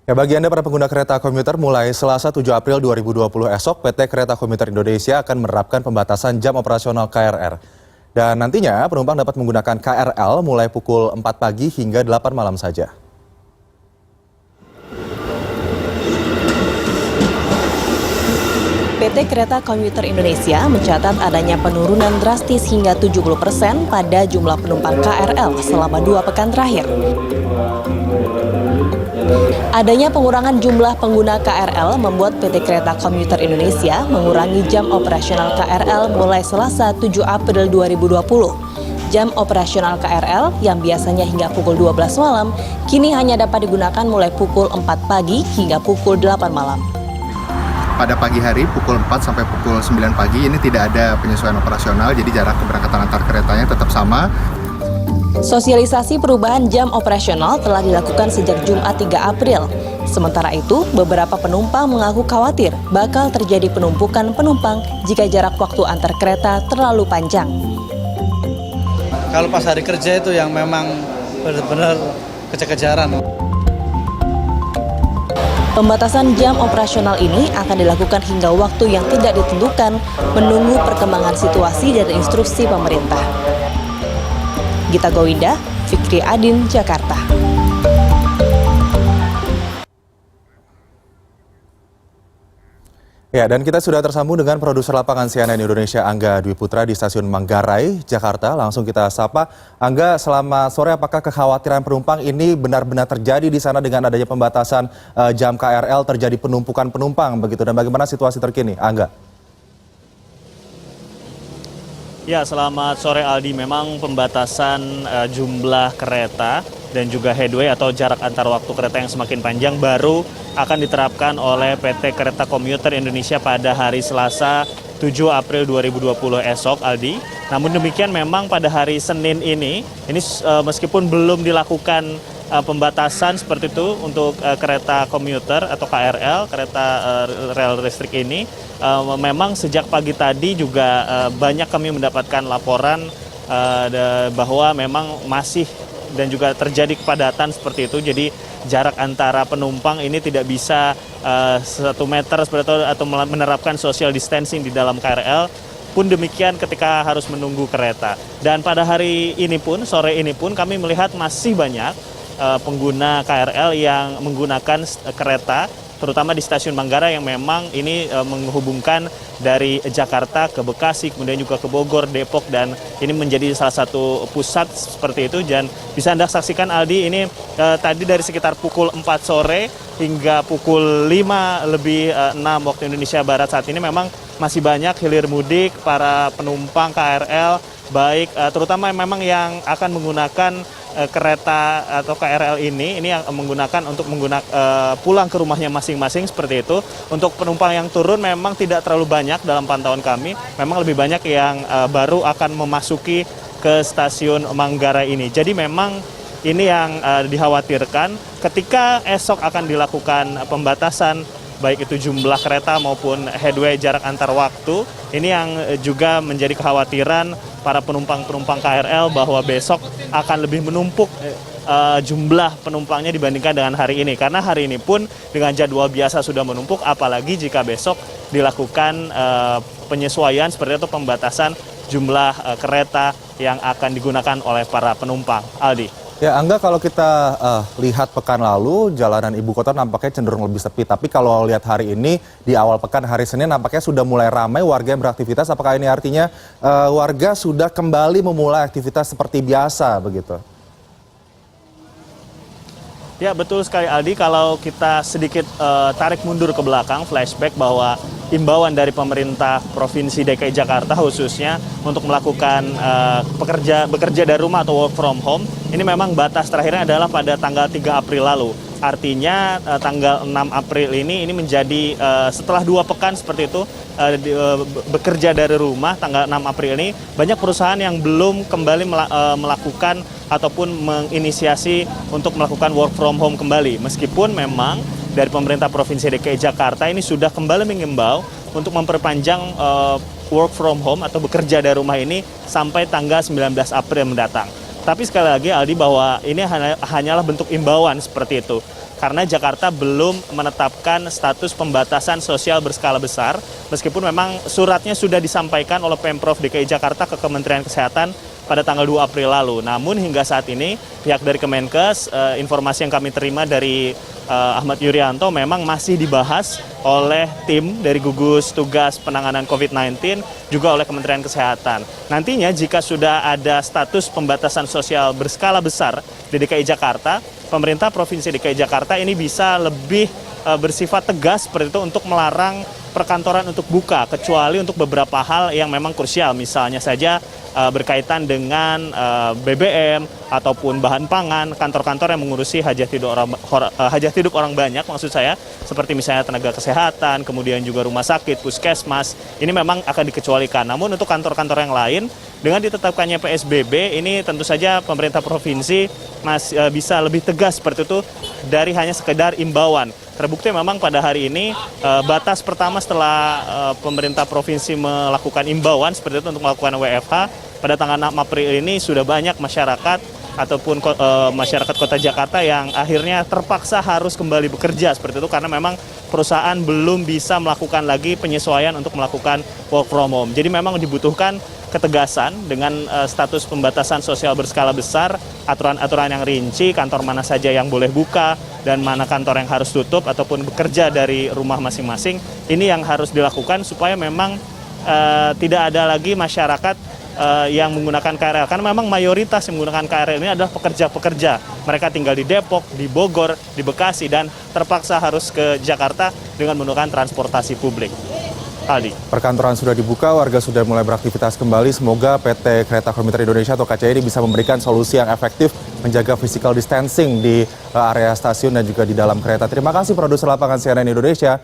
Ya, bagi Anda para pengguna kereta komuter, mulai Selasa 7 April 2020 esok, PT Kereta Komuter Indonesia akan menerapkan pembatasan jam operasional KRL. Dan nantinya penumpang dapat menggunakan KRL mulai pukul 4 pagi hingga 8 malam saja. PT Kereta Komuter Indonesia mencatat adanya penurunan drastis hingga 70% pada jumlah penumpang KRL selama 2 pekan terakhir. Adanya pengurangan jumlah pengguna KRL membuat PT Kereta Komuter Indonesia mengurangi jam operasional KRL mulai Selasa 7 April 2020. Jam operasional KRL yang biasanya hingga pukul 12 malam, kini hanya dapat digunakan mulai pukul 4 pagi hingga pukul 8 malam. Pada pagi hari pukul 4 sampai pukul 9 pagi ini tidak ada penyesuaian operasional, jadi jarak keberangkatan antar keretanya tetap sama. Sosialisasi perubahan jam operasional telah dilakukan sejak Jumat 3 April. Sementara itu, beberapa penumpang mengaku khawatir bakal terjadi penumpukan penumpang jika jarak waktu antar kereta terlalu panjang. Kalau pas hari kerja itu yang memang benar-benar kejar-kejaran. Pembatasan jam operasional ini akan dilakukan hingga waktu yang tidak ditentukan, menunggu perkembangan situasi dan instruksi pemerintah. Gita Gowinda, Fikri Adin, Jakarta. Ya, dan kita sudah tersambung dengan produser lapangan CNN Indonesia Angga Dwi Putra di stasiun Manggarai, Jakarta. Langsung kita sapa. Angga, selamat sore. Apakah kekhawatiran penumpang ini benar-benar terjadi di sana dengan adanya pembatasan jam KRL, terjadi penumpukan penumpang begitu? Dan bagaimana situasi terkini, Angga? Ya, selamat sore Aldi. Memang pembatasan jumlah kereta dan juga headway atau jarak antar waktu kereta yang semakin panjang baru akan diterapkan oleh PT Kereta Komuter Indonesia pada hari Selasa 7 April 2020 esok, Aldi. Namun demikian memang pada hari Senin ini meskipun belum dilakukan pembatasan seperti itu untuk kereta komuter atau KRL, kereta rel listrik ini, memang sejak pagi tadi juga banyak kami mendapatkan laporan bahwa memang masih dan juga terjadi kepadatan seperti itu. Jadi jarak antara penumpang ini tidak bisa 1 meter seperti itu atau menerapkan social distancing di dalam KRL. Pun demikian ketika harus menunggu kereta. Dan pada hari ini pun, sore ini pun kami melihat masih banyak pengguna KRL yang menggunakan kereta, terutama di stasiun Manggarai yang memang ini menghubungkan dari Jakarta ke Bekasi, kemudian juga ke Bogor, Depok, dan ini menjadi salah satu pusat seperti itu. Dan bisa Anda saksikan, Aldi, ini tadi dari sekitar pukul 4 sore hingga pukul 5 lebih 6 waktu Indonesia Barat saat ini memang masih banyak hilir mudik para penumpang KRL, baik terutama memang yang akan menggunakan kereta atau KRL ini yang menggunakan untuk pulang ke rumahnya masing-masing seperti itu. Untuk penumpang yang turun memang tidak terlalu banyak dalam pantauan kami, memang lebih banyak yang baru akan memasuki ke stasiun Manggarai ini. Jadi memang ini yang dikhawatirkan ketika esok akan dilakukan pembatasan baik itu jumlah kereta maupun headway jarak antar waktu. Ini yang juga menjadi kekhawatiran para penumpang-penumpang KRL bahwa besok akan lebih menumpuk jumlah penumpangnya dibandingkan dengan hari ini. Karena hari ini pun dengan jadwal biasa sudah menumpuk, apalagi jika besok dilakukan penyesuaian seperti itu, pembatasan jumlah kereta yang akan digunakan oleh para penumpang. Aldi. Ya, Angga, kalau kita lihat pekan lalu, jalanan ibu kota nampaknya cenderung lebih sepi. Tapi kalau lihat hari ini, di awal pekan hari Senin nampaknya sudah mulai ramai warga yang beraktivitas. Apakah ini artinya warga sudah kembali memulai aktivitas seperti biasa begitu? Ya, betul sekali, Aldi. Kalau kita sedikit tarik mundur ke belakang, flashback bahwa imbauan dari pemerintah Provinsi DKI Jakarta khususnya untuk melakukan bekerja dari rumah atau work from home, ini memang batas terakhirnya adalah pada tanggal 3 April lalu. Artinya tanggal 6 April ini menjadi setelah 2 pekan seperti itu bekerja dari rumah. Tanggal 6 April ini banyak perusahaan yang belum kembali melakukan ataupun menginisiasi untuk melakukan work from home kembali. Meskipun memang dari pemerintah Provinsi DKI Jakarta ini sudah kembali mengimbau untuk memperpanjang work from home atau bekerja dari rumah ini sampai tanggal 19 April mendatang. Tapi sekali lagi, Aldi, bahwa ini hanyalah bentuk imbauan seperti itu. karena Jakarta belum menetapkan status pembatasan sosial berskala besar, meskipun memang suratnya sudah disampaikan oleh Pemprov DKI Jakarta ke Kementerian Kesehatan pada tanggal 2 April lalu. Namun hingga saat ini pihak dari Kemenkes, informasi yang kami terima dari Ahmad Yuryanto memang masih dibahas oleh tim dari gugus tugas penanganan COVID-19 juga oleh Kementerian Kesehatan. Nantinya jika sudah ada status pembatasan sosial berskala besar di DKI Jakarta, pemerintah Provinsi DKI Jakarta ini bisa lebih bersifat tegas seperti itu untuk melarang perkantoran untuk buka, kecuali untuk beberapa hal yang memang krusial, misalnya saja berkaitan dengan BBM ataupun bahan pangan, kantor-kantor yang mengurusi hajat hidup orang banyak, maksud saya, seperti misalnya tenaga kesehatan, kemudian juga rumah sakit, puskesmas, ini memang akan dikecualikan. Namun untuk kantor-kantor yang lain, dengan ditetapkannya PSBB, ini tentu saja pemerintah provinsi masih bisa lebih tegas seperti itu dari hanya sekedar imbauan. Terbukti memang pada hari ini batas pertama setelah pemerintah provinsi melakukan imbauan seperti itu untuk melakukan WFH, pada tanggal 6 April ini sudah banyak masyarakat ataupun masyarakat kota Jakarta yang akhirnya terpaksa harus kembali bekerja seperti itu karena memang perusahaan belum bisa melakukan lagi penyesuaian untuk melakukan work from home. Jadi memang dibutuhkan ketegasan dengan status pembatasan sosial berskala besar, aturan-aturan yang rinci, kantor mana saja yang boleh buka dan mana kantor yang harus tutup ataupun bekerja dari rumah masing-masing. Ini yang harus dilakukan supaya memang tidak ada lagi masyarakat yang menggunakan KRL, karena memang mayoritas yang menggunakan KRL ini adalah pekerja-pekerja. Mereka tinggal di Depok, di Bogor, di Bekasi, dan terpaksa harus ke Jakarta dengan menggunakan transportasi publik. Aldi. Perkantoran sudah dibuka, warga sudah mulai beraktivitas kembali. Semoga PT Kereta Komuter Indonesia atau KCI ini bisa memberikan solusi yang efektif menjaga physical distancing di area stasiun dan juga di dalam kereta. Terima kasih produser lapangan CNN Indonesia,